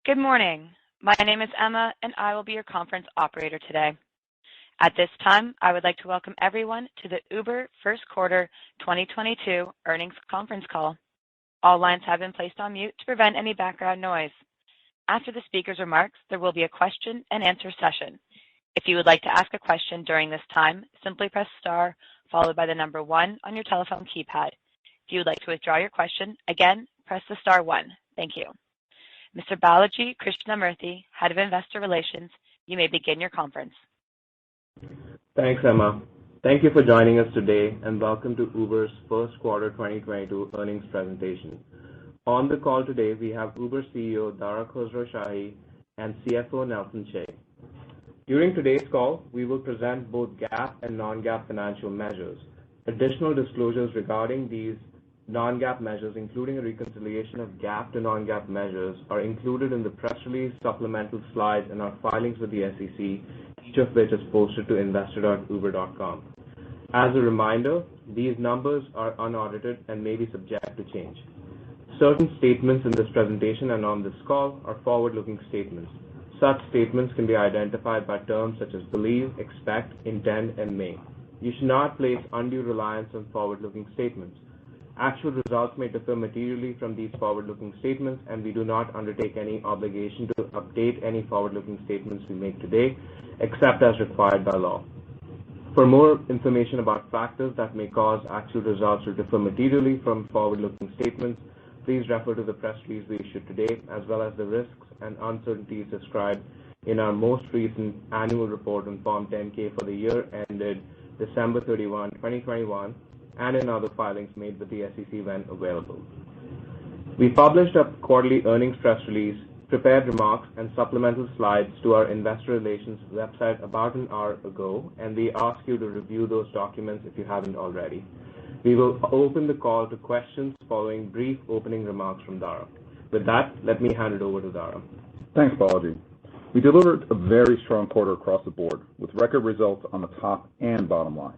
Good morning. My name is Emma, and I will be your conference operator today. At this time, I would like to welcome everyone to the Uber First Quarter 2022 Earnings Conference Call. All lines have been placed on mute to prevent any background noise. After the speaker's remarks, there will be a question-and-answer session. If you would like to ask a question during this time, simply press star followed by the number 1 on your telephone keypad. If you would like to withdraw your question, again, press the star 1. Thank you. Mr. Balaji Krishnamurthy, Head of Investor Relations, you may begin your conference. Thanks, Emma. Thank you for joining us today, and welcome to Uber's First Quarter 2022 Earnings Presentation. On the call today, we have Uber CEO Dara Khosrowshahi and CFO Nelson Chai. During today's call, we will present both GAAP and non-GAAP financial measures. Additional disclosures regarding these non-GAAP measures, including a reconciliation of GAAP to non-GAAP measures, are included in the press release, supplemental slides, and our filings with the SEC, each of which is posted to investor.uber.com. As a reminder, these numbers are unaudited and may be subject to change. Certain statements in this presentation and on this call are forward-looking statements. Such statements can be identified by terms such as believe, expect, intend, and may. You should not place undue reliance on forward-looking statements. Actual results may differ materially from these forward-looking statements, and we do not undertake any obligation to update any forward-looking statements we make today, except as required by law. For more information about factors that may cause actual results to differ materially from forward-looking statements, please refer to the press release we issued today, as well as the risks and uncertainties described in our most recent annual report on Form 10-K for the year ended December 31, 2021, and in other filings made with the SEC when available. We published a quarterly earnings press release, prepared remarks, and supplemental slides to our investor relations website about an hour ago, and we ask you to review those documents if you haven't already. We will open the call to questions following brief opening remarks from Dara. With that, let me hand it over to Dara. Thanks, Balaji. We delivered a very strong quarter across the board, with record results on the top and bottom line.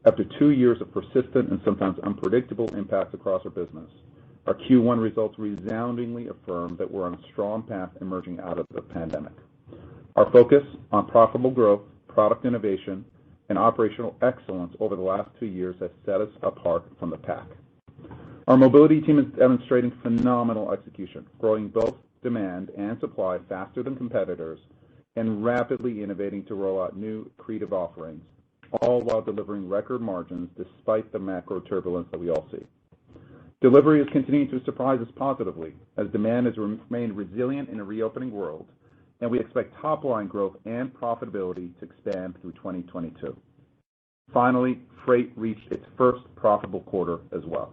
After 2 years of persistent and sometimes unpredictable impacts across our business, our Q1 results resoundingly affirm that we're on a strong path emerging out of the pandemic. Our focus on profitable growth, product innovation, and operational excellence over the last 2 years has set us apart from the pack. Our mobility team is demonstrating phenomenal execution, growing both demand and supply faster than competitors, and rapidly innovating to roll out new creative offerings, all while delivering record margins despite the macro turbulence that we all see. Delivery is continuing to surprise us positively as demand has remained resilient in a reopening world, and we expect top-line growth and profitability to expand through 2022. Finally, Freight reached its first profitable quarter as well.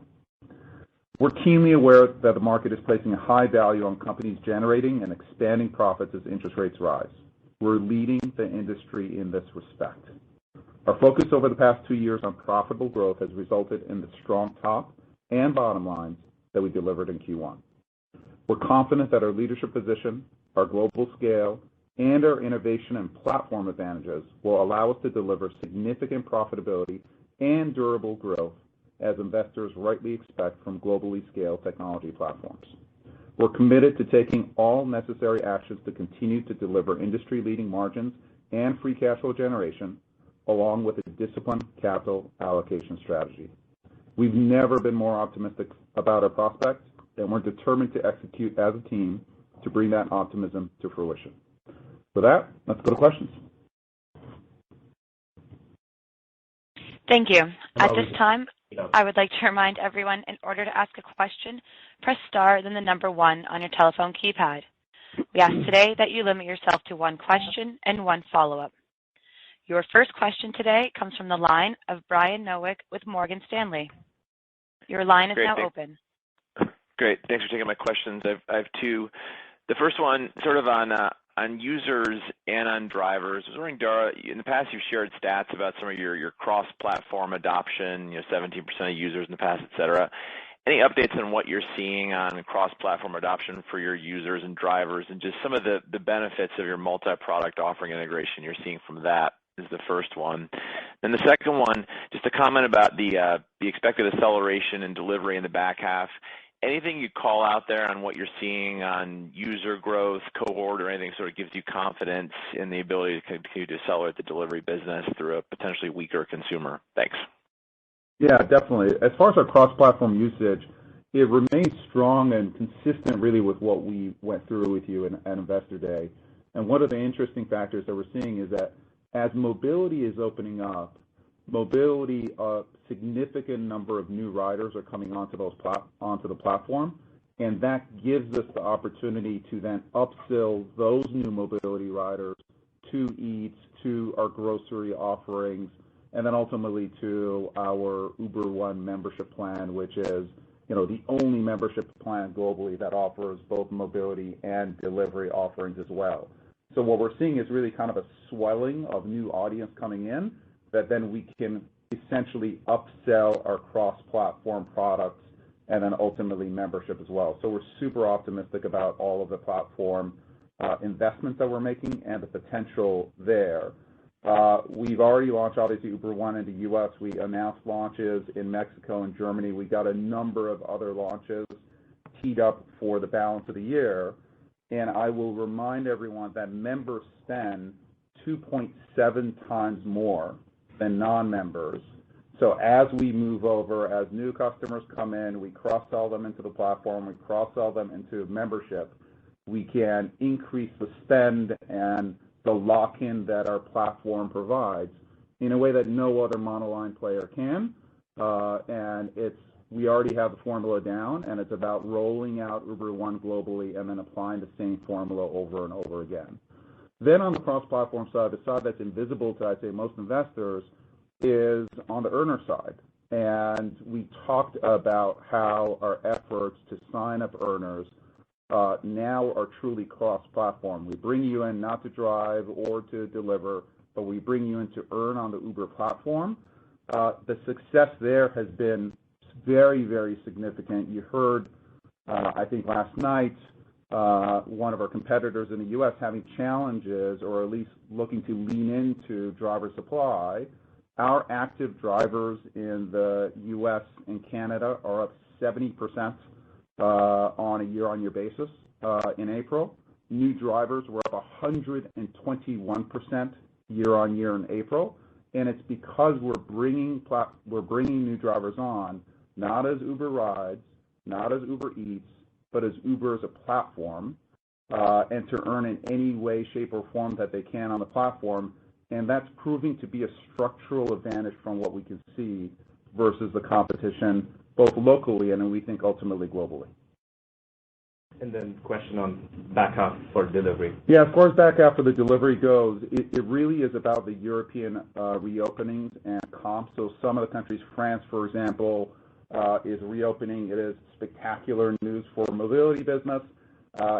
We're keenly aware that the market is placing a high value on companies generating and expanding profits as interest rates rise. We're leading the industry in this respect. Our focus over the past 2 years on profitable growth has resulted in the strong top and bottom lines that we delivered in Q1. We're confident that our leadership position, our global scale, and our innovation and platform advantages will allow us to deliver significant profitability and durable growth as investors rightly expect from globally scaled technology platforms. We're committed to taking all necessary actions to continue to deliver industry-leading margins and free cash flow generation, along with a disciplined capital allocation strategy. We've never been more optimistic about our prospects, and we're determined to execute as a team to bring that optimism to fruition. With that, let's go to questions. Thank you. At this time, I would like to remind everyone, in order to ask a question, press star, then the number 1 on your telephone keypad. We ask today that you limit yourself to 1 question and 1 follow-up. Your first question today comes from the line of Brian Nowak with Morgan Stanley. Your line is now open. Great. Thanks for taking my questions. I have 2. The first one, sort of on users and on drivers. I was wondering, Dara, in the past you've shared stats about some of your cross-platform adoption, 17% of users in the past, et cetera. Any updates on what you're seeing on cross-platform adoption for your users and drivers, and just some of the benefits of your multi-product offering integration you're seeing from that is the first one. Then the second one, just a comment about the expected acceleration in delivery in the back half. anything you call out there on what you're seeing on user growth, cohort, or anything sort of gives you confidence in the ability to continue to accelerate the delivery business through a potentially weaker consumer? Thanks. Yeah, definitely. As far as our cross-platform usage, it remains strong and consistent really with what we went through with you at Investor Day. And one of the interesting factors that we're seeing is that as mobility is opening up, a significant number of new riders are coming onto the platform, and that gives us the opportunity to then upsell those new mobility riders to Eats, to our grocery offerings, and then ultimately to our Uber One membership plan, which is the only membership plan globally that offers both mobility and delivery offerings as well. So what we're seeing is really kind of a swelling of new audience coming in that then we can essentially upsell our cross-platform products and then ultimately membership as well. So we're super optimistic about all of the platform investments that we're making and the potential there. We've already launched, obviously, Uber One in the U.S. We announced launches in Mexico and Germany. We got a number of other launches teed up for the balance of the year. And I will remind everyone that members spend 2.7 times more than non-members. So as we move over, as new customers come in, we cross-sell them into the platform, we cross-sell them into membership, we can increase the spend and the lock-in that our platform provides in a way that no other monoline player can. And we already have the formula down, and it's about rolling out Uber One globally and then applying the same formula over and over again. Then on the cross-platform side, the side that's invisible to, I'd say, most investors is on the earner side. And we talked about how our efforts to sign up earners now are truly cross-platform. We bring you in not to drive or to deliver, but we bring you in to earn on the Uber platform. The success there has been very, very significant. You heard, I think last night, one of our competitors in the U.S. having challenges or at least looking to lean into driver supply. Our active drivers in the U.S. and Canada are up 70% on a year-on-year basis in April. New drivers were up 121% year-on-year in April, and it's because we're bringing new drivers on, not as Uber Rides, not as Uber Eats, but as Uber as a platform, and to earn in any way, shape, or form that they can on the platform. And that's proving to be a structural advantage from what we can see versus the competition, both locally and we think ultimately globally. And then question on back half for delivery. Yeah, as far as back half of the delivery goes, it really is about the European reopenings and comps. So some of the countries, France, for example, is reopening. It is spectacular news for mobility business.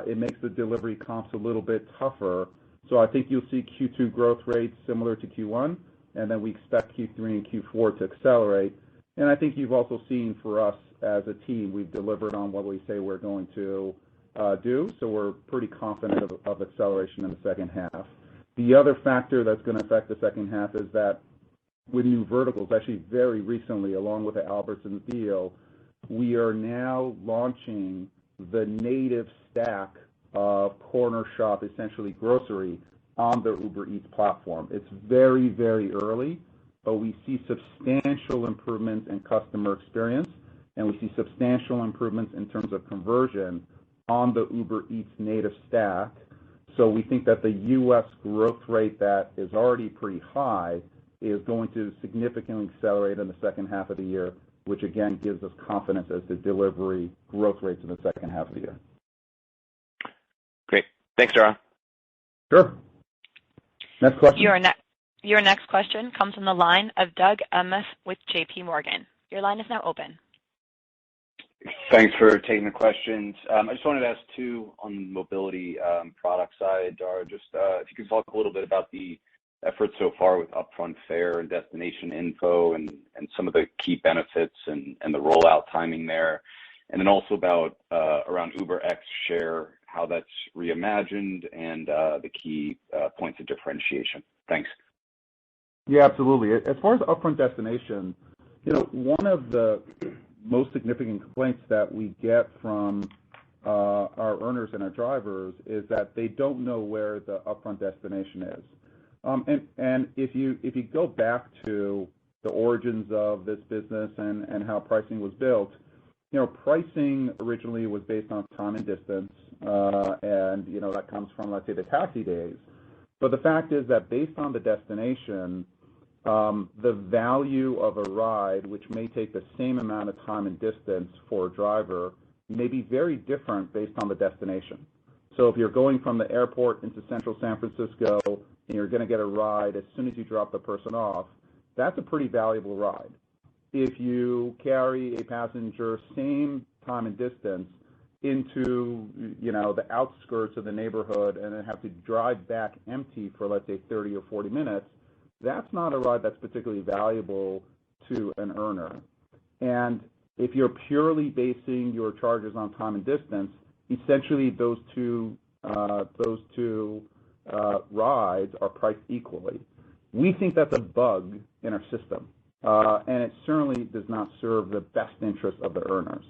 It makes the delivery comps a little bit tougher. So I think you'll see Q2 growth rates similar to Q1, and then we expect Q3 and Q4 to accelerate. And I think you've also seen for us as a team, we've delivered on what we say we're going to do. So we're pretty confident of acceleration in the second half. The other factor that's going to affect the second half is that with new verticals, actually very recently, along with the Albertsons deal, we are now launching the native stack of corner shop, essentially grocery, on the Uber Eats platform. It's very, very early, but we see substantial improvements in customer experience, and we see substantial improvements in terms of conversion on the Uber Eats native stack. So we think that the U.S. growth rate that is already pretty high is going to significantly accelerate in the second half of the year, which again gives us confidence as to delivery growth rates in the second half of the year. Great. Thanks, Dara. Sure. Next question. Your next question comes from the line of Doug Anmuth with J.P. Morgan. Your line is now open. Thanks for taking the questions. I just wanted to ask two on the mobility product side, Dara. Just if you could talk a little bit about the efforts so far with upfront fare and destination info and some of the key benefits and the rollout timing there. And then also about around UberX Share, how that's reimagined and the key points of differentiation. Thanks. Yeah, absolutely. As far as upfront destination, one of the most significant complaints that we get from our earners and our drivers is that they don't know where the upfront destination is. And if you go back to the origins of this business and how pricing was built, pricing originally was based on time and distance, and that comes from, let's say, the taxi days. But the fact is that based on the destination, the value of a ride, which may take the same amount of time and distance for a driver, may be very different based on the destination. So if you're going from the airport into central San Francisco and you're going to get a ride as soon as you drop the person off, that's a pretty valuable ride. If you carry a passenger same time and distance into, the outskirts of the neighborhood and then have to drive back empty for, let's say, 30 or 40 minutes, that's not a ride that's particularly valuable to an earner. And if you're purely basing your charges on time and distance, essentially those two rides are priced equally. We think that's a bug in our system, and it certainly does not serve the best interest of the earners.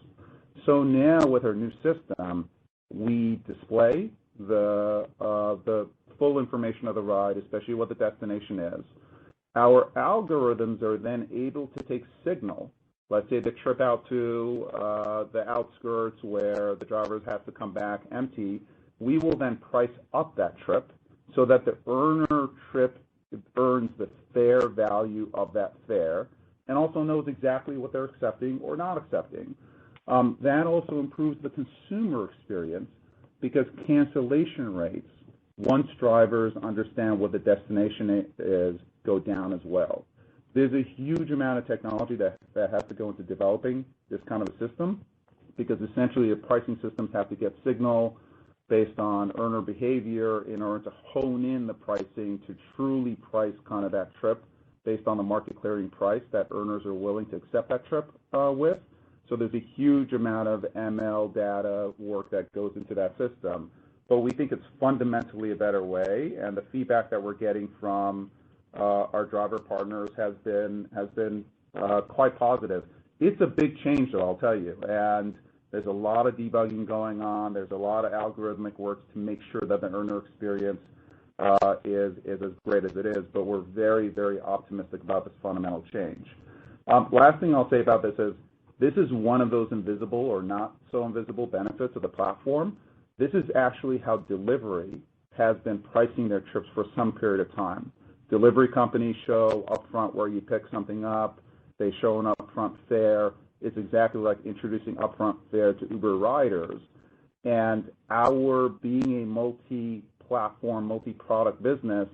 So now with our new system, we display the full information of the ride, especially what the destination is. Our algorithms are then able to take signal. Let's say the trip out to the outskirts where the drivers have to come back empty. We will then price up that trip so that the earner trip earns the fair value of that fare and also knows exactly what they're accepting or not accepting. That also improves the consumer experience because cancellation rates, once drivers understand what the destination is, go down as well. There's a huge amount of technology that has to go into developing this kind of a system because essentially the pricing systems have to get signal based on earner behavior in order to hone in the pricing to truly price kind of that trip based on the market clearing price that earners are willing to accept that trip with. So there's a huge amount of ML data work that goes into that system. But we think it's fundamentally a better way, and the feedback that we're getting from our driver partners has been quite positive. It's a big change, though, I'll tell you, and there's a lot of debugging going on. There's a lot of algorithmic work to make sure that the earner experience is as great as it is, but we're very, very optimistic about this fundamental change. Last thing I'll say about this is one of those invisible or not so invisible benefits of the platform. This is actually how delivery has been pricing their trips for some period of time. Delivery companies show upfront where you pick something up. They show an upfront fare. It's exactly like introducing upfront fare to Uber riders. And our being a multi-platform, multi-product business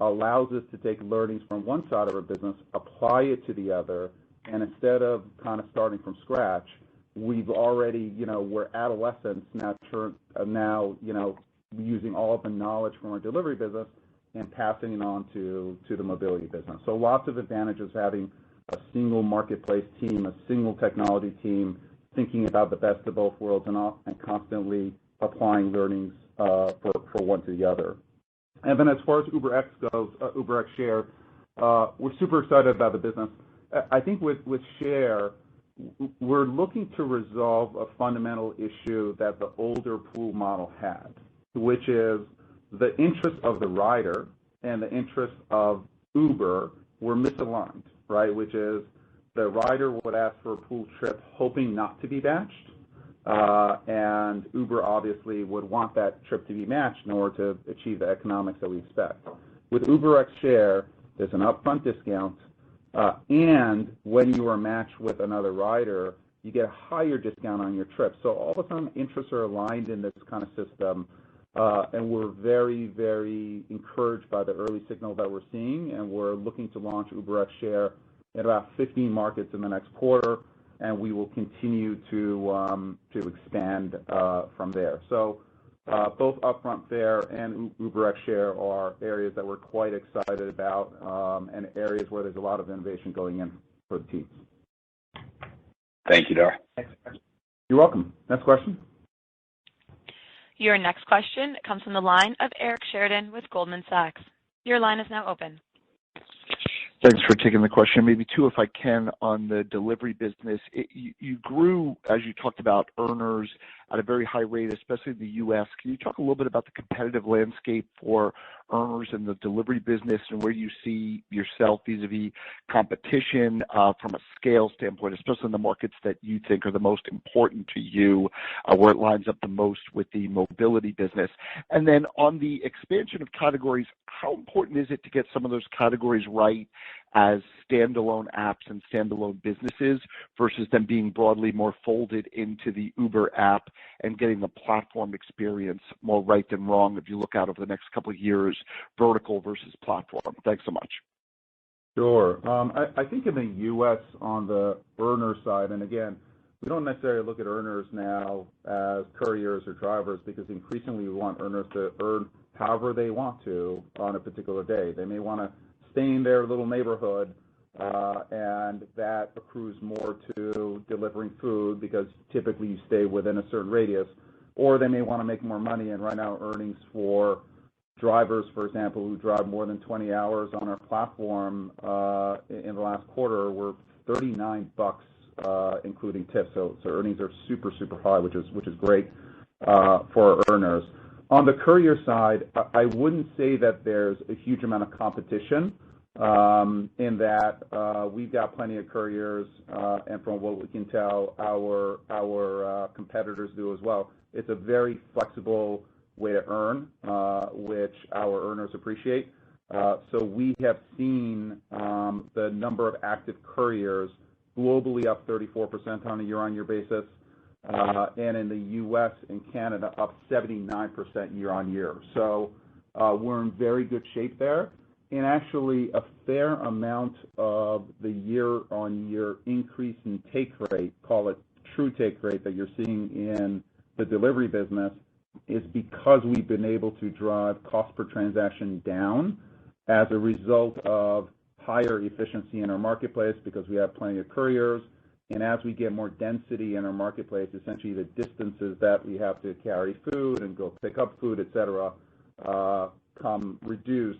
allows us to take learnings from one side of our business, apply it to the other, and instead of kind of starting from scratch, we've already, we're adolescents now, using all of the knowledge from our delivery business and passing it on to the mobility business. So lots of advantages having a single marketplace team, a single technology team, thinking about the best of both worlds and constantly applying learnings for one to the other. And then as far as UberX goes, UberX Share, we're super excited about the business. I think with Share, we're looking to resolve a fundamental issue that the older pool model had, which is the interest of the rider and the interest of Uber were misaligned, right? Which is the rider would ask for a pool trip hoping not to be matched, and Uber obviously would want that trip to be matched in order to achieve the economics that we expect. With UberX Share, there's an upfront discount, and when you are matched with another rider, you get a higher discount on your trip. So all of a sudden, interests are aligned in this kind of system, and we're very, very encouraged by the early signal that we're seeing, and we're looking to launch UberX Share in about 15 markets in the next quarter, and we will continue to expand from there. So both upfront fare and UberX Share are areas that we're quite excited about, and areas where there's a lot of innovation going in for the teams. Thank you, Dara. You're welcome. Next question. Your next question comes from the line of Eric Sheridan with Goldman Sachs. Your line is now open. Thanks for taking the question. Maybe two, if I can, on the delivery business. You grew, as you talked about, earners at a very high rate, especially in the U.S. Can you talk a little bit about the competitive landscape for earners in the delivery business and where you see yourself vis-a-vis competition from a scale standpoint, especially in the markets that you think are the most important to you, where it lines up the most with the mobility business? And then on the expansion of categories, how important is it to get some of those categories right as standalone apps and standalone businesses versus them being broadly more folded into the Uber app and getting the platform experience more right than wrong if you look out over the next couple of years, vertical versus platform? Thanks so much. Sure. I think in the U.S. on the earner side, and again, we don't necessarily look at earners now as couriers or drivers because increasingly we want earners to earn however they want to on a particular day. They may want to stay in their little neighborhood, and that accrues more to delivering food because typically you stay within a certain radius, or they may want to make more money. And right now, earnings for drivers, for example, who drive more than 20 hours on our platform in the last quarter were $39, including tips. So earnings are super, super high, which is great for our earners. On the courier side, I wouldn't say that there's a huge amount of competition in that we've got plenty of couriers, and from what we can tell, our competitors do as well. It's a very flexible way to earn, which our earners appreciate. So we have seen the number of active couriers globally up 34% on a year-on-year basis, and in the U.S. and Canada up 79% year-on-year. So we're in very good shape there. And actually, a fair amount of the year-on-year increase in take rate, call it true take rate, that you're seeing in the delivery business is because we've been able to drive cost per transaction down as a result of higher efficiency in our marketplace because we have plenty of couriers. And as we get more density in our marketplace, essentially the distances that we have to carry food and go pick up food, et cetera, come reduce.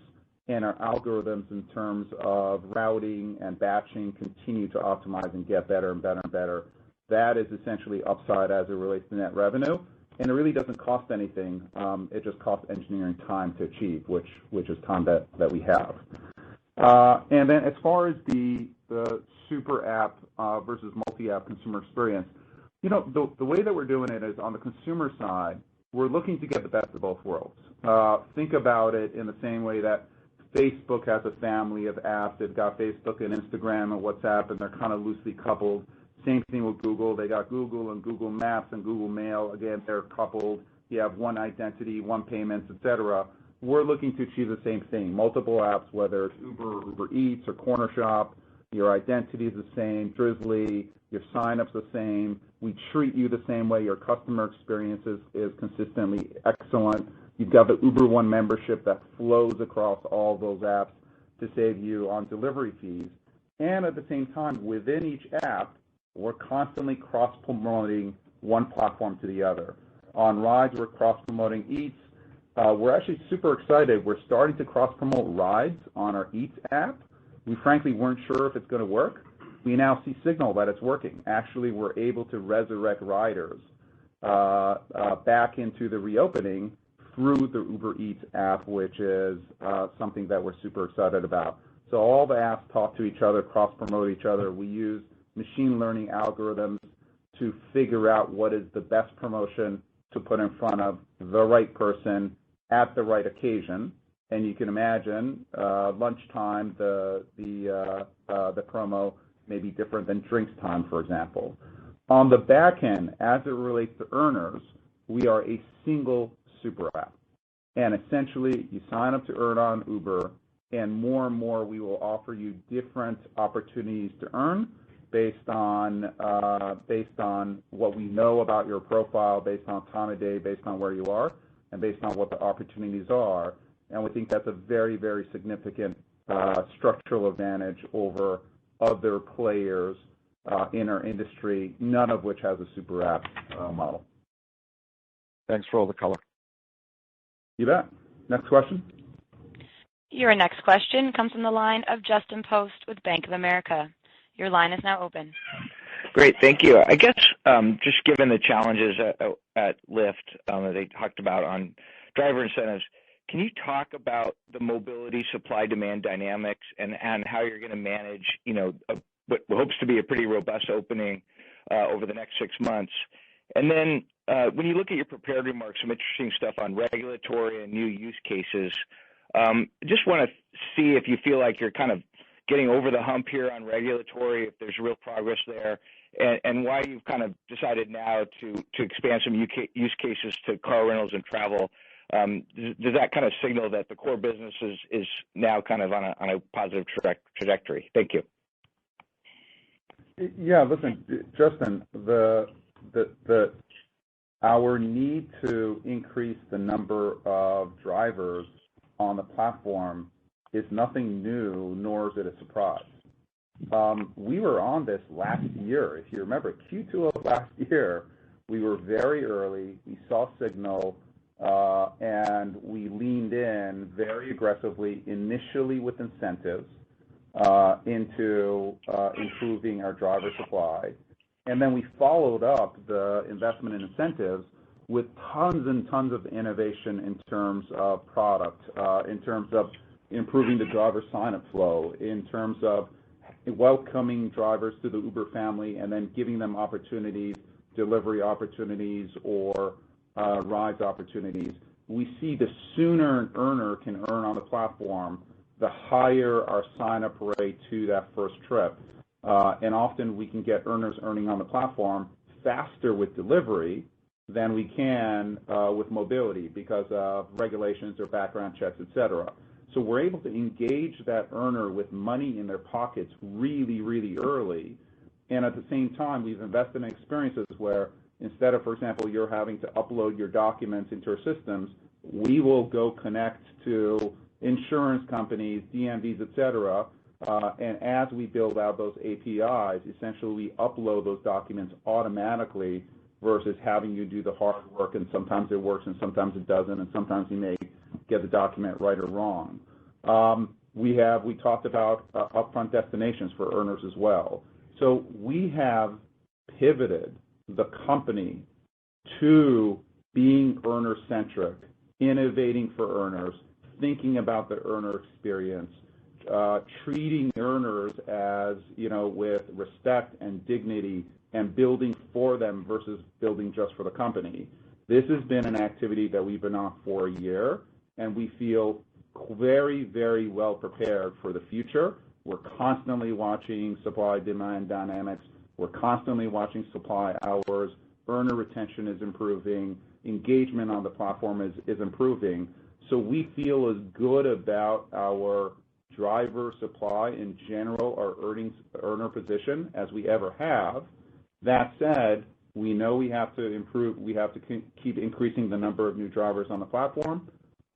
And our algorithms in terms of routing and batching continue to optimize and get better and better and better. That is essentially upside as it relates to net revenue. And it really doesn't cost anything. It just costs engineering time to achieve, which is time that we have. And then as far as the super app versus multi-app consumer experience, you know, the way that we're doing it is on the consumer side, we're looking to get the best of both worlds. Think about it in the same way that Facebook has a family of apps. They've got Facebook and Instagram and WhatsApp, and they're kind of loosely coupled. Same thing with Google. They got Google and Google Maps and Google Mail. Again, they're coupled. You have one identity, one payments, et cetera. We're looking to achieve the same thing. Multiple apps, whether it's Uber Eats or Cornershop, your identity is the same. Drizzly, your sign-up's the same. We treat you the same way. Your customer experience is consistently excellent. You've got the Uber One membership that flows across all those apps to save you on delivery fees. And at the same time, within each app, we're constantly cross-promoting one platform to the other. On Rides, we're cross-promoting Eats. We're actually super excited. We're starting to cross-promote Rides on our Eats app. We frankly weren't sure if it's going to work. We now see signal that it's working. Actually, we're able to resurrect riders back into the reopening through the Uber Eats app, which is something that we're super excited about. So all the apps talk to each other, cross-promote each other. We use machine learning algorithms to figure out what is the best promotion to put in front of the right person at the right occasion. And you can imagine lunchtime, the promo may be different than drinks time, for example. On the back end, as it relates to earners, we are a single super app. And essentially, you sign up to earn on Uber, and more we will offer you different opportunities to earn based on what we know about your profile, based on time of day, based on where you are, and based on what the opportunities are. And we think that's a very, very significant structural advantage over other players in our industry, none of which has a super app model. Thanks for all the color. You bet. Next question. Your next question comes from the line of Justin Post with Bank of America. Your line is now open. Great, thank you. I guess just given the challenges at Lyft that they talked about on driver incentives, can you talk about the mobility supply-demand dynamics and how you're going to manage, what hopes to be a pretty robust opening over the next 6 months? And then when you look at your prepared remarks, some interesting stuff on regulatory and new use cases. Just want to see if you feel like you're kind of getting over the hump here on regulatory, if there's real progress there, and why you've kind of decided now to expand some use cases to car rentals and travel. Does that kind of signal that the core business is now kind of on a positive trajectory? Thank you. Yeah, listen, Justin, our need to increase the number of drivers on the platform is nothing new, nor is it a surprise. We were on this last year. If you remember, Q2 of last year, we were very early. We saw signal, and we leaned in very aggressively, initially with incentives, into improving our driver supply. And then we followed up the investment in incentives with tons and tons of innovation in terms of product, in terms of improving the driver sign-up flow, in terms of welcoming drivers to the Uber family and then giving them opportunities, delivery opportunities, or rides opportunities. We see the sooner an earner can earn on the platform, the higher our sign-up rate to that first trip. And often we can get earners earning on the platform faster with delivery than we can with mobility because of regulations or background checks, et cetera. So we're able to engage that earner with money in their pockets really, really early. And at the same time, we've invested in experiences where instead of, for example, you're having to upload your documents into our systems, we will go connect to insurance companies, DMVs, et cetera, and as we build out those APIs, essentially we upload those documents automatically versus having you do the hard work, and sometimes it works and sometimes it doesn't, and sometimes you may get the document right or wrong. We talked about upfront destinations for earners as well. So we have pivoted the company to being earner-centric, innovating for earners, thinking about the earner experience, treating earners as, with respect and dignity and building for them versus building just for the company. This has been an activity that we've been on for a year, and we feel very, very well prepared for the future. We're constantly watching supply-demand dynamics. We're constantly watching supply hours. Earner retention is improving. Engagement on the platform is improving. So we feel as good about our driver supply in general, our earner position, as we ever have. That said, we know we have to improve. We have to keep increasing the number of new drivers on the platform.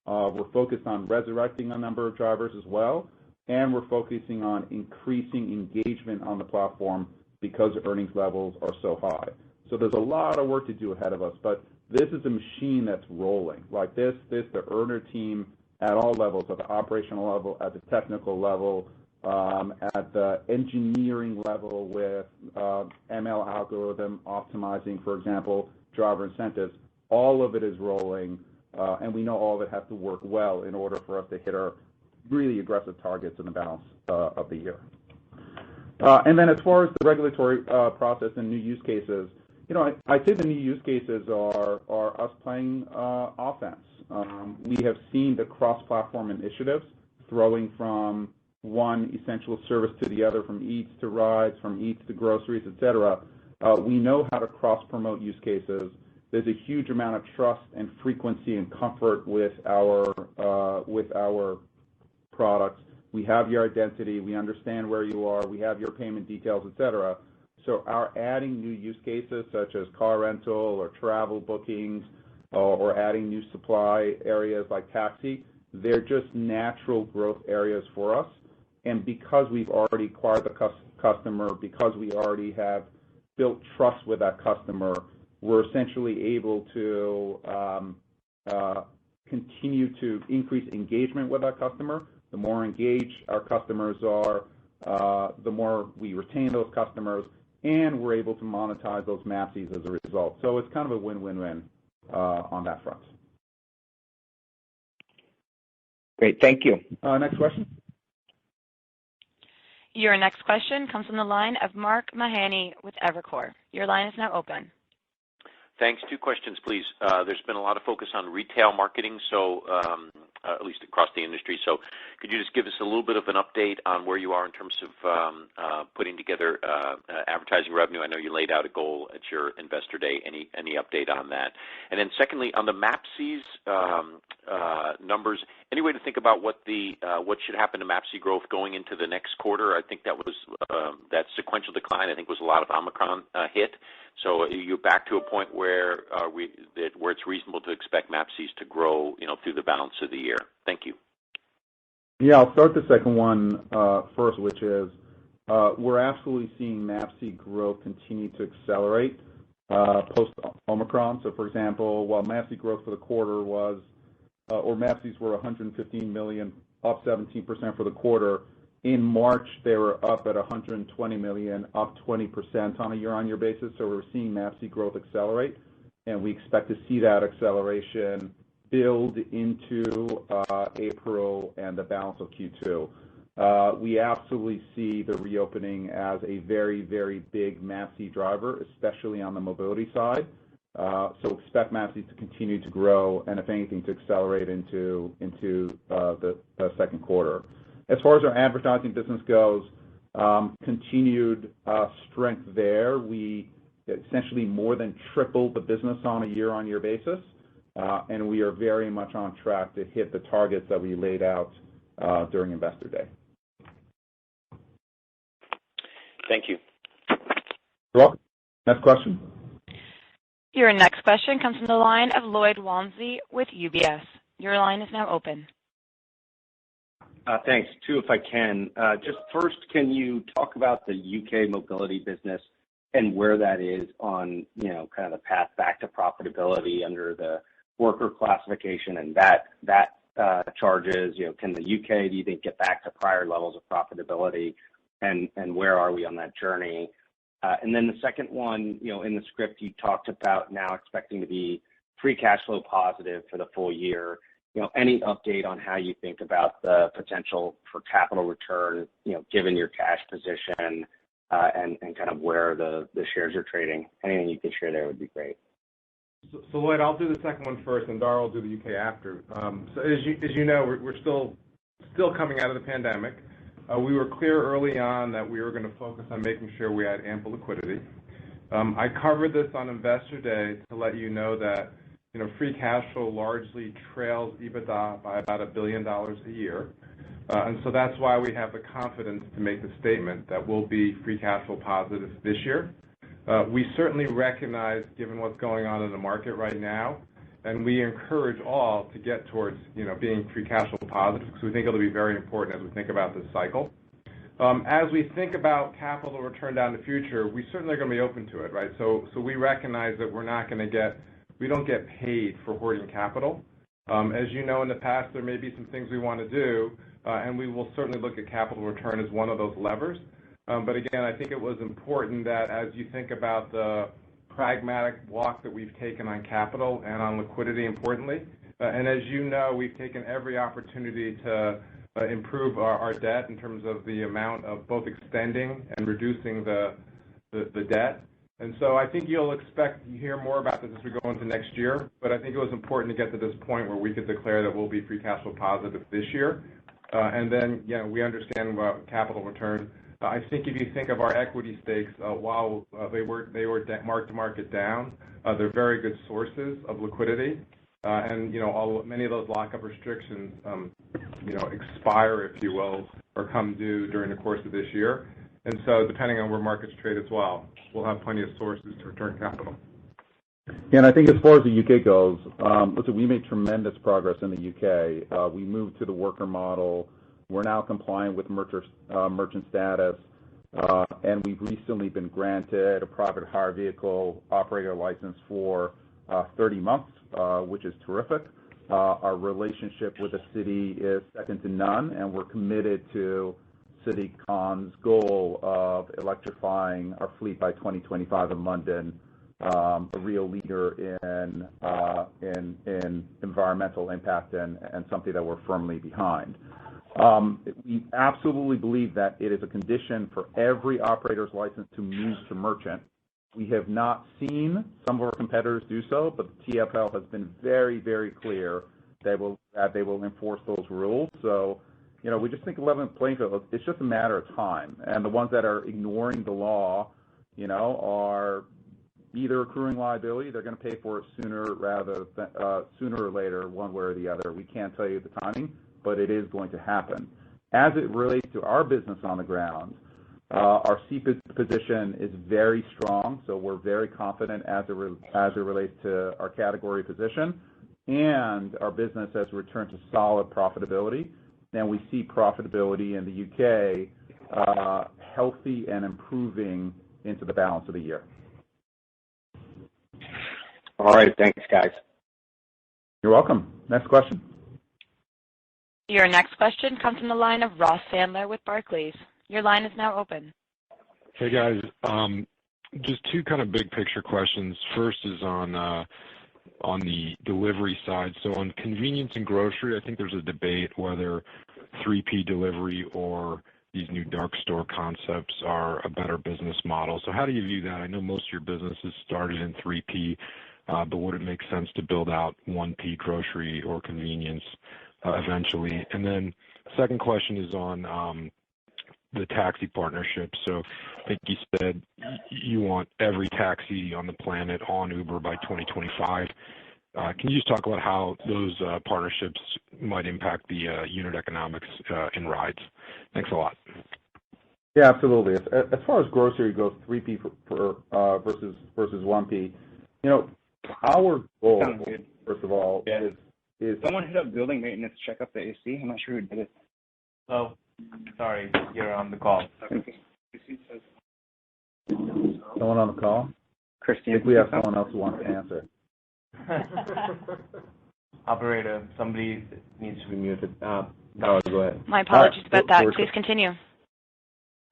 We're focused on resurrecting a number of drivers as well, and we're focusing on increasing engagement on the platform because earnings levels are so high. So there's a lot of work to do ahead of us, but this is a machine that's rolling. Like this, the earner team at all levels, at the operational level, at the technical level, at the engineering level with ML algorithm optimizing, for example, driver incentives, all of it is rolling, and we know all of it has to work well in order for us to hit our really aggressive targets in the balance of the year. And then as far as the regulatory process and new use cases, I'd say the new use cases are us playing offense. We have seen the cross-platform initiatives throwing from one essential service to the other, from Eats to rides, from Eats to groceries, et cetera. We know how to cross-promote use cases. There's a huge amount of trust and frequency and comfort with our products. We have your identity. We understand where you are. We have your payment details, et cetera. So our adding new use cases such as car rental or travel bookings or adding new supply areas like taxi, they're just natural growth areas for us. And because we've already acquired the customer, because we already have built trust with that customer, we're essentially able to continue to increase engagement with our customer the more engaged our customers are, the more we retain those customers, and we're able to monetize those MAPCs as a result. So it's kind of a win-win-win on that front. Great. Thank you. Next question. Your next question comes from the line of Mark Mahaney with Evercore. Your line is now open. Thanks. Two questions, please. There's been a lot of focus on retail marketing, so at least across the industry. So could you just give us a little bit of an update on where you are in terms of putting together advertising revenue? I know you laid out a goal at your Investor Day. Any update on that? And then secondly, on the MAPCs numbers, any way to think about what should happen to MAPC growth going into the next quarter? I think that was that sequential decline, I think, was a lot of Omicron hit. So are you back to a point where it's reasonable to expect MAPCs to grow, through the balance of the year? Thank you. Yeah, I'll start the second one first, which is we're absolutely seeing MAPC growth continue to accelerate post-Omicron. So, for example, while MAPC growth for the quarter was, or MAPCs were 115 million, up 17% for the quarter, in March, they were up at 120 million, up 20% on a year-on-year basis. So we're seeing MAPC growth accelerate, and we expect to see that acceleration build into April and the balance of Q2. We absolutely see the reopening as a very, very big MAPC driver, especially on the mobility side. So expect MAPCs to continue to grow and, if anything, to accelerate into the second quarter. As far as our advertising business goes, continued strength there. We essentially more than tripled the business on a year-on-year basis, and we are very much on track to hit the targets that we laid out during Investor Day. Thank you. You're welcome. Next question. Your next question comes from the line of Lloyd Walmsley with UBS. Your line is now open. Thanks. Two, if I can. Just first, can you talk about the UK mobility business and where that is on, kind of the path back to profitability under the worker classification and that charges? Can the UK, do you think, get back to prior levels of profitability, and where are we on that journey? And then the second one, in the script, you talked about now expecting to be free cash flow positive for the full year. Any update on how you think about the potential for capital return, given your cash position, and kind of where the shares are trading? Anything you can share there would be great. So Lloyd, I'll do the second one first, and Dara will do the UK after. So as you know, we're still coming out of the pandemic. We were clear early on that we were going to focus on making sure we had ample liquidity. I covered this on Investor Day to let you know that free cash flow largely trails EBITDA by about $1 billion a year. And so that's why we have the confidence to make the statement that we'll be free cash flow positive this year. We certainly recognize, given what's going on in the market right now, and we encourage all to get towards, being free cash flow positive, because we think it'll be very important as we think about this cycle. As we think about capital return down the future, we certainly are going to be open to it, right? So we recognize that we don't get paid for hoarding capital. As you know, in the past, there may be some things we want to do, and we will certainly look at capital return as one of those levers. But again, I think it was important that as you think about the pragmatic walk that we've taken on capital and on liquidity, importantly, and as you know, we've taken every opportunity to improve our debt in terms of the amount of both extending and reducing the debt. And so I think you'll expect to hear more about this as we go into next year, but I think it was important to get to this point where we could declare that we'll be free cash flow positive this year. And then, we understand about capital return. I think if you think of our equity stakes, while they were mark to market down, they're very good sources of liquidity. And many of those lockup restrictions, expire, if you will, or come due during the course of this year. And so, depending on where markets trade as well, we'll have plenty of sources to return capital. Yeah, and I think as far as the UK goes, listen, we made tremendous progress in the UK. We moved to the worker model. We're now compliant with merchant status, and we've recently been granted a private hire vehicle operator license for 30 months, which is terrific. Our relationship with the city is second to none, and we're committed to CityCon's goal of electrifying our fleet by 2025 in London, a real leader in environmental impact and something that we're firmly behind. We absolutely believe that it is a condition for every operator's license to move to merchant. We have not seen some of our competitors do so, but the TfL has been very, very clear that they will enforce those rules. So, we just think level playing field, it's just a matter of time. And the ones that are ignoring the law, are either accruing liability, they're going to pay for it sooner or later, one way or the other. We can't tell you the timing, but it is going to happen. As it relates to our business on the ground, our seat position is very strong, so we're very confident as it relates to our category position, and our business has returned to solid profitability, and we see profitability in the UK healthy and improving into the balance of the year. All right, thanks, guys. You're welcome. Next question. Your next question comes from the line of Ross Sandler with Barclays. Your line is now open. Hey, guys. Just two kind of big picture questions. First is on the delivery side. So on convenience and grocery, I think there's a debate whether 3P delivery or these new dark store concepts are a better business model. So how do you view that? I know most of your businesses started in 3P, but would it make sense to build out 1P grocery or convenience eventually? And then second question is on the taxi partnership. So I think you said you want every taxi on the planet on Uber by 2025. Can you just talk about how those partnerships might impact the unit economics in rides? Thanks a lot. Yeah, absolutely. As far as grocery goes, 3P versus 1P, our goal, first of all, is someone hit up building maintenance, check up the AC. I'm not sure who did it. Oh, sorry, you're on the call. Someone on the call? Christine. I think we have someone else who wants to answer. Operator, somebody needs to be muted. Go ahead. My apologies about that. Please continue.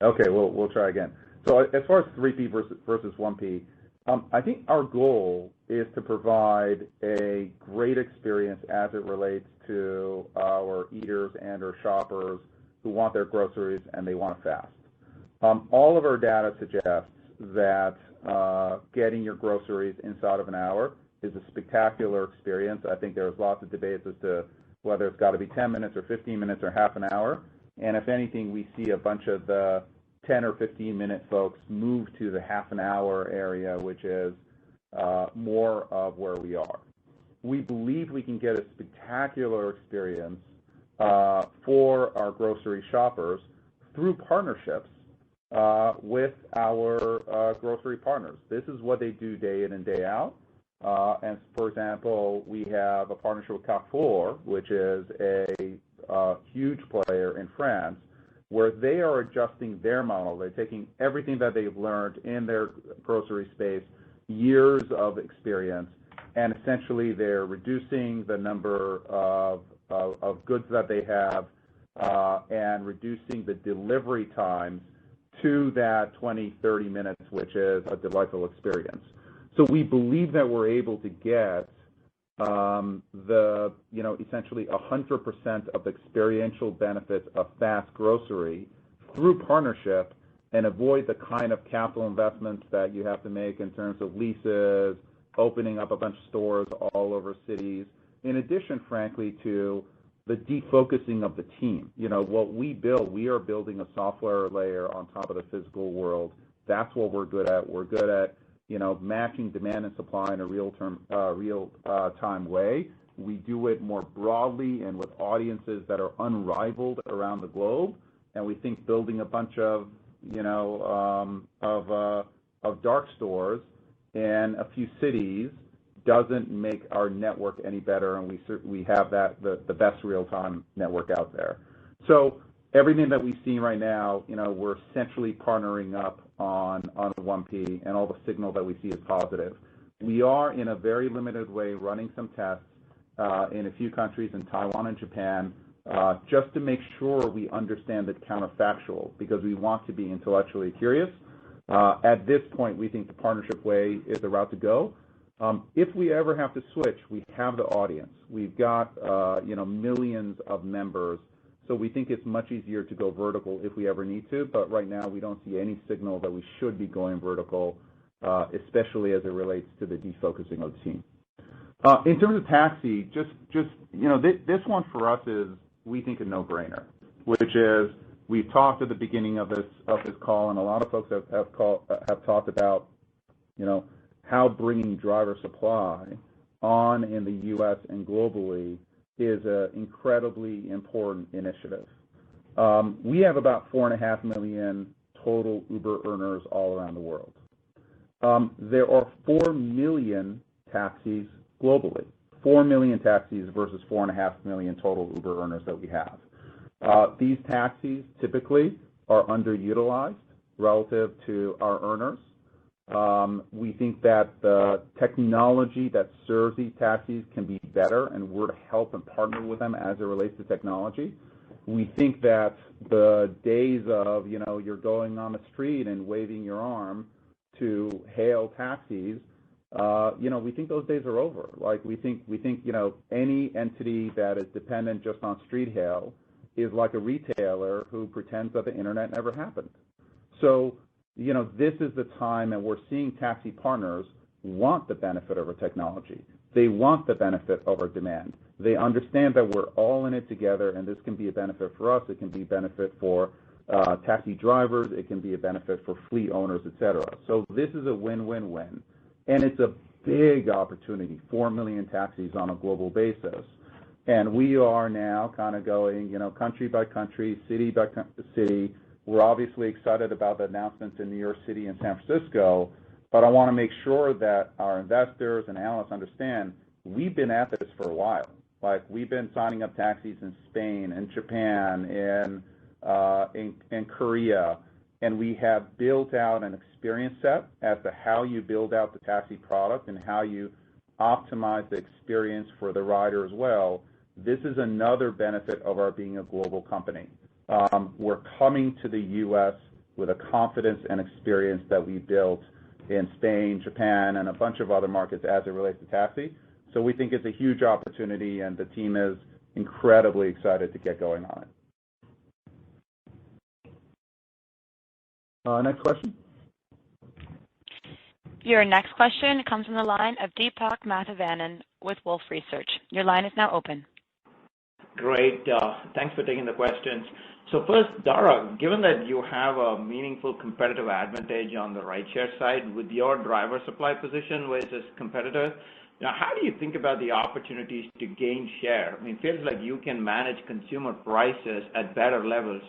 Okay, we'll try again. So as far as 3P versus 1P, I think our goal is to provide a great experience as it relates to our eaters and our shoppers who want their groceries and they want it fast. All of our data suggests that getting your groceries inside of an hour is a spectacular experience. I think there's lots of debates as to whether it's got to be 10 minutes or 15 minutes or half an hour. And if anything, we see a bunch of the 10 or 15-minute folks move to the half an hour area, which is more of where we are. We believe we can get a spectacular experience for our grocery shoppers through partnerships with our grocery partners. This is what they do day in and day out. And for example, we have a partnership with Carrefour, which is a huge player in France, where they are adjusting their model. They're taking everything that they've learned in their grocery space, years of experience, and essentially they're reducing the number of goods that they have and reducing the delivery times to that 20, 30 minutes, which is a delightful experience. So we believe that we're able to get essentially 100% of the experiential benefits of fast grocery through partnership and avoid the kind of capital investments that you have to make in terms of leases, opening up a bunch of stores all over cities, in addition, frankly, to the defocusing of the team. What we build, we are building a software layer on top of the physical world. That's what we're good at. We're good at matching demand and supply in a real-time way. We do it more broadly and with audiences that are unrivaled around the globe. And we think building a bunch of dark stores in a few cities doesn't make our network any better, and we have the best real-time network out there. So everything that we've seen right now, we're essentially partnering up on 1P, and all the signal that we see is positive. We are, in a very limited way, running some tests in a few countries, in Taiwan and Japan, just to make sure we understand the counterfactual, because we want to be intellectually curious. At this point, we think the partnership way is the route to go. If we ever have to switch, we have the audience. We've got millions of members, so we think it's much easier to go vertical if we ever need to. But right now, we don't see any signal that we should be going vertical, especially as it relates to the defocusing of the team. In terms of taxi, this one for us is, we think, a no-brainer, which is, we've talked at the beginning of this call, and a lot of folks have talked about, how bringing driver supply on in the U.S. and globally is an incredibly important initiative. We have about 4.5 million total Uber earners all around the world. There are 4 million taxis globally. 4 million taxis versus 4.5 million total Uber earners that we have. These taxis typically are underutilized relative to our earners. We think that the technology that serves these taxis can be better, and we're to help and partner with them as it relates to technology. We think that the days of, you're going on the street and waving your arm to hail taxis, we think those days are over. Like, we think any entity that is dependent just on street hail is like a retailer who pretends that the internet never happened. So, this is the time, and we're seeing taxi partners want the benefit of our technology. They want the benefit of our demand. They understand that we're all in it together, and this can be a benefit for us. It can be a benefit for taxi drivers. It can be a benefit for fleet owners, et cetera. So this is a win-win-win. And it's a big opportunity, 4 million taxis on a global basis. And we are now kind of going, country by country, city by city. We're obviously excited about the announcements in New York City and San Francisco, but I want to make sure that our investors and analysts understand we've been at this for a while. Like, we've been signing up taxis in Spain and Japan and Korea, and we have built out an experience set as to how you build out the taxi product and how you optimize the experience for the rider as well. This is another benefit of our being a global company. We're coming to the U.S. with a confidence and experience that we built in Spain, Japan, and a bunch of other markets as it relates to taxi. So we think it's a huge opportunity, and the team is incredibly excited to get going on it. Next question. Your next question comes from the line of Deepak Mathivanan with Wolfe Research. Your line is now open. Great. Thanks for taking the questions. So first, Dara, given that you have a meaningful competitive advantage on the rideshare side with your driver supply position versus competitors, how do you think about the opportunities to gain share? I mean, it feels like you can manage consumer prices at better levels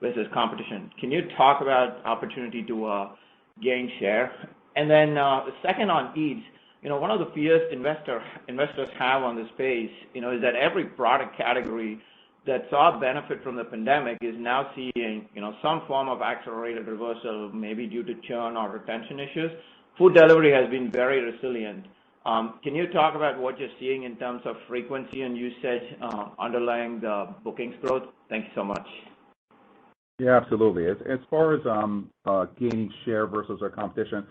versus competition. Can you talk about opportunity to gain share? And then second on Eats, one of the fears investors have on this space, is that every product category that saw benefit from the pandemic is now seeing, some form of accelerated reversal, maybe due to churn or retention issues. Food delivery has been very resilient. Can you talk about what you're seeing in terms of frequency and usage underlying the bookings growth? Thank you so much. Yeah, absolutely. As far as gaining share versus our competition,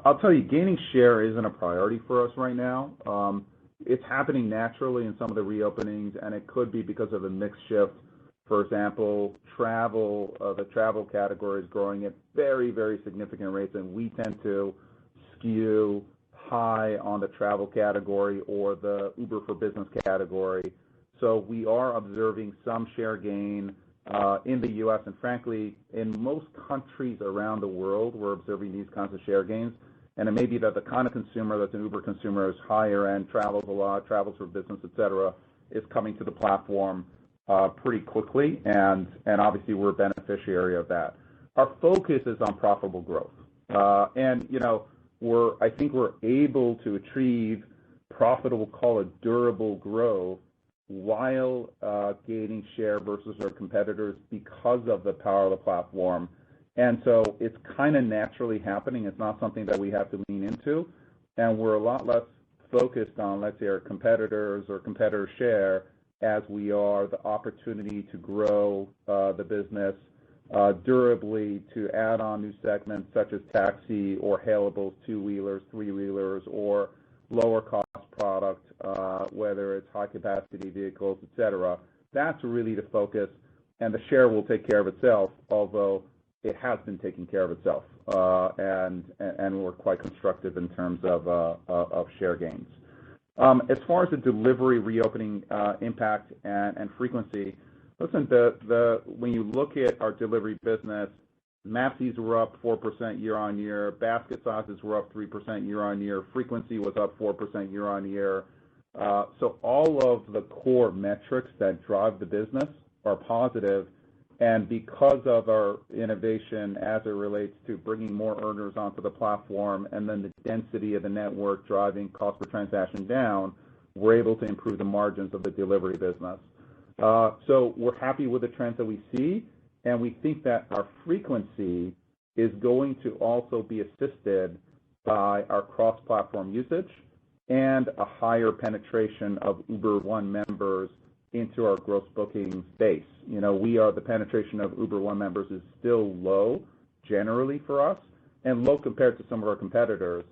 I'll tell you, gaining share isn't a priority for us right now. It's happening naturally in some of the reopenings, and it could be because of a mix shift. For example, the travel category is growing at very, very significant rates, and we tend to skew high on the travel category or the Uber for Business category. So we are observing some share gain in the U.S. and frankly, in most countries around the world, we're observing these kinds of share gains. And it may be that the kind of consumer that's an Uber consumer is higher end, travels a lot, travels for business, et cetera, is coming to the platform pretty quickly, and obviously we're a beneficiary of that. Our focus is on profitable growth. I think we're able to achieve profitable, call it durable growth, while gaining share versus our competitors because of the power of the platform. And so it's kind of naturally happening. It's not something that we have to lean into. And we're a lot less focused on, let's say, our competitors or competitor share as we are the opportunity to grow the business durably, to add on new segments such as taxi or hailables, two-wheelers, three-wheelers, or lower cost product, whether it's high capacity vehicles, et cetera. That's really the focus, and the share will take care of itself, although it has been taking care of itself, and we're quite constructive in terms of share gains. As far as the delivery reopening impact and frequency, listen, when you look at our delivery business, MAPCs were up 4% year-on-year, basket sizes were up 3% year-on-year, frequency was up 4% year-on-year. So all of the core metrics that drive the business are positive, and because of our innovation as it relates to bringing more earners onto the platform and then the density of the network driving cost per transaction down, we're able to improve the margins of the delivery business. So we're happy with the trends that we see, and we think that our frequency is going to also be assisted by our cross-platform usage and a higher penetration of Uber One members into our gross bookings base. You know, the penetration of Uber One members is still low generally for us and low compared to some of our competitors.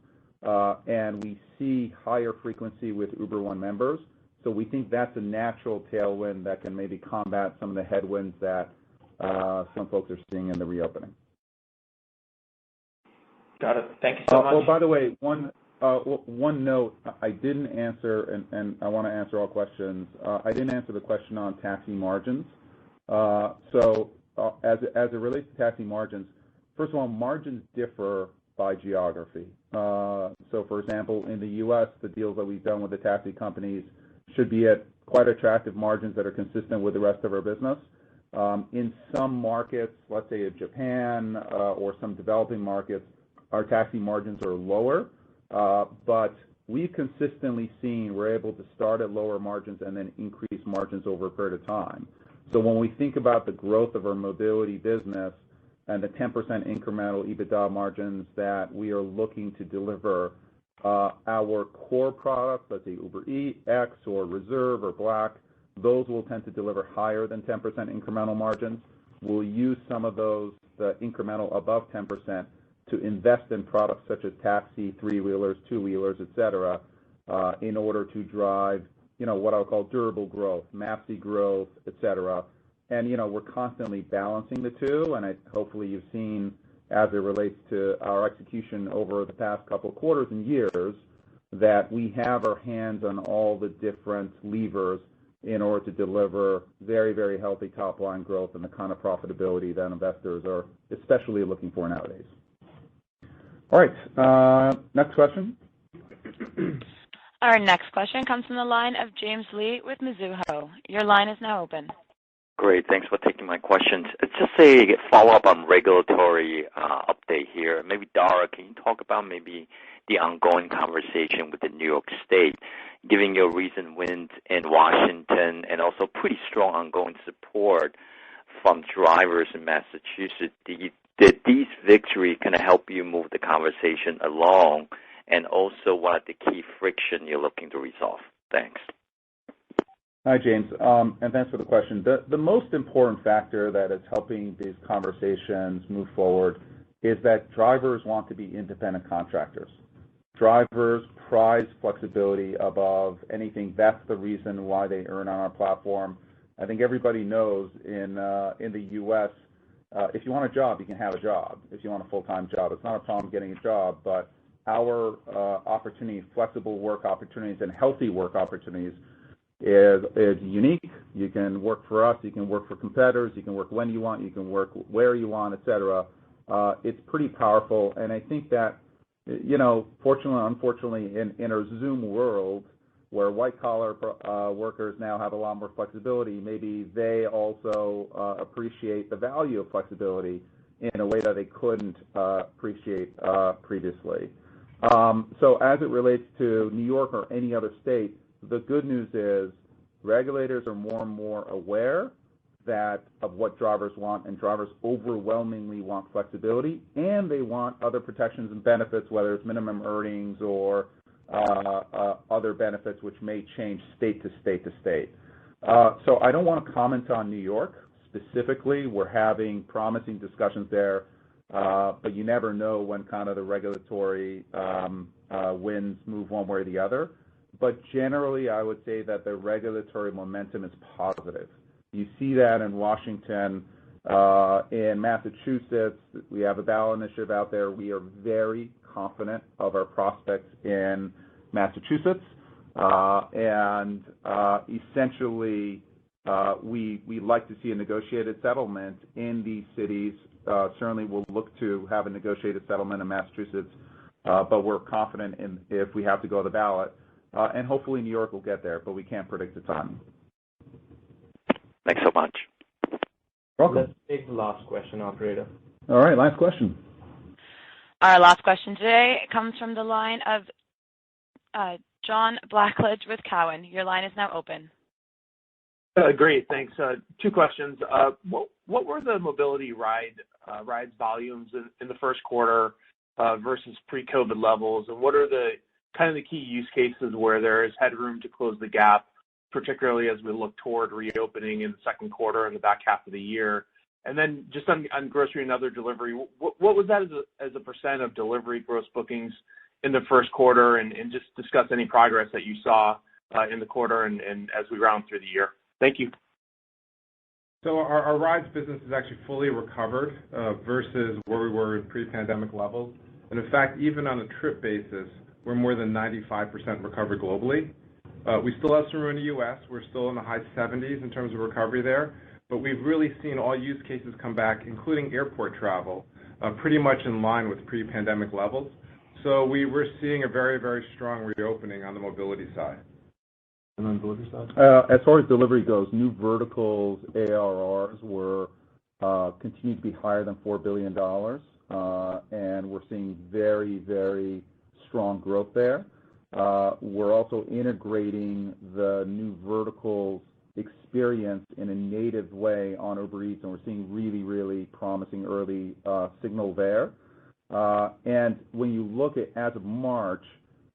And we see higher frequency with Uber One members. So we think that's a natural tailwind that can maybe combat some of the headwinds that some folks are seeing in the reopening. Got it. Thank you so much. Oh, by the way, one note, I didn't answer, and I want to answer all questions. I didn't answer the question on taxi margins. So as it relates to taxi margins, first of all, margins differ by geography. So for example, in the U.S., the deals that we've done with the taxi companies should be at quite attractive margins that are consistent with the rest of our business. In some markets, let's say in Japan or some developing markets, our taxi margins are lower, but we've consistently seen we're able to start at lower margins and then increase margins over a period of time. So when we think about the growth of our mobility business and the 10% incremental EBITDA margins that we are looking to deliver, our core products, let's say Uber Eats, X, or Reserve, or Black, those will tend to deliver higher than 10% incremental margins. We'll use some of those, the incremental above 10%, to invest in products such as taxi, three-wheelers, two-wheelers, et cetera, in order to drive, what I'll call durable growth, MAPC growth, et cetera. And, we're constantly balancing the two, and hopefully you've seen, as it relates to our execution over the past couple of quarters and years, that we have our hands on all the different levers in order to deliver very, very healthy top-line growth and the kind of profitability that investors are especially looking for nowadays. All right, next question. Our next question comes from the line of James Lee with Mizuho. Your line is now open. Great. Thanks for taking my questions. It's just a follow-up on regulatory update here. Maybe, Dara, can you talk about maybe the ongoing conversation with the New York State, giving your recent wins in Washington and also pretty strong ongoing support from drivers in Massachusetts? Did these victories kind of help you move the conversation along? And also, what are the key friction you're looking to resolve? Thanks. Hi, James, and thanks for the question. The most important factor that is helping these conversations move forward is that drivers want to be independent contractors. Drivers prize flexibility above anything. That's the reason why they earn on our platform. I think everybody knows in the U.S., if you want a job, you can have a job. If you want a full-time job, it's not a problem getting a job, but our opportunity, flexible work opportunities and healthy work opportunities is unique. You can work for us, you can work for competitors, you can work when you want, you can work where you want, et cetera. It's pretty powerful, and I think that, fortunately or unfortunately, in our Zoom world, where white-collar workers now have a lot more flexibility, maybe they also appreciate the value of flexibility in a way that they couldn't appreciate previously. So as it relates to New York or any other state, the good news is regulators are more and more aware of what drivers want, and drivers overwhelmingly want flexibility, and they want other protections and benefits, whether it's minimum earnings or other benefits which may change state to state to state. So I don't want to comment on New York specifically. We're having promising discussions there, but you never know when kind of the regulatory winds move one way or the other. But generally, I would say that the regulatory momentum is positive. You see that in Washington, in Massachusetts. We have a ballot initiative out there. We are very confident of our prospects in Massachusetts, and essentially, we like to see a negotiated settlement in these cities. Certainly, we'll look to have a negotiated settlement in Massachusetts, but we're confident in if we have to go to the ballot. And hopefully New York will get there, but we can't predict the timing. Thanks so much. Welcome. Let's take the last question, operator. All right, last question. Our last question today comes from the line of John Blackledge with Cowen. Your line is now open. Great, thanks. Two questions. What were the mobility rides volumes in the first quarter versus pre-COVID levels, and what are the kind of the key use cases where there is headroom to close the gap, particularly as we look toward reopening in the second quarter and the back half of the year? And then just on grocery and other delivery, what was that as a percent of delivery gross bookings in the first quarter, and just discuss any progress that you saw in the quarter and as we round through the year. Thank you. So our rides business is actually fully recovered versus where we were in pre-pandemic levels. And in fact, even on a trip basis, we're more than 95% recovered globally. We still have some room in the U.S. We're still in the high 70s in terms of recovery there, but we've really seen all use cases come back, including airport travel, pretty much in line with pre-pandemic levels. So we're seeing a very, very strong reopening on the mobility side. And on the delivery side? As far as delivery goes, new verticals ARRs were continue to be higher than $4 billion, and we're seeing very, very strong growth there. We're also integrating the new verticals experience in a native way on Uber Eats, and we're seeing really, really promising early signal there. And when you look at, as of March,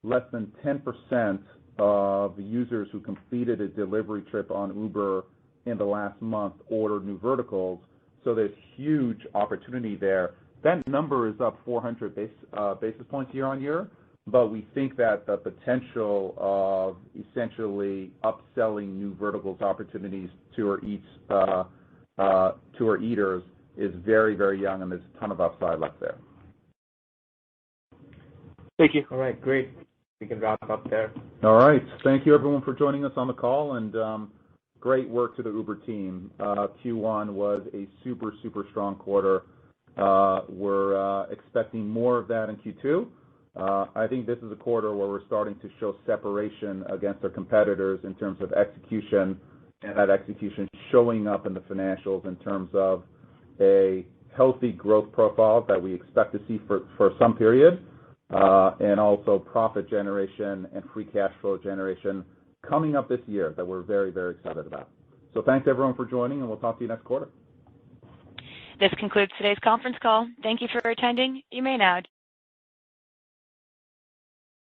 less than 10% of users who completed a delivery trip on Uber in the last month ordered new verticals, so there's huge opportunity there. That number is up 400 basis points year on year, but we think that the potential of essentially upselling new verticals opportunities to our eaters is very, very young, and there's a ton of upside left there. Thank you. All right, great. We can wrap up there. All right. Thank you, everyone, for joining us on the call, and great work to the Uber team. Q1 was a super, super strong quarter. We're expecting more of that in Q2. I think this is a quarter where we're starting to show separation against our competitors in terms of execution, and that execution showing up in the financials in terms of a healthy growth profile that we expect to see for some period, and also profit generation and free cash flow generation coming up this year that we're very, very excited about. So thanks, everyone, for joining, and we'll talk to you next quarter. This concludes today's conference call. Thank you for attending. You may now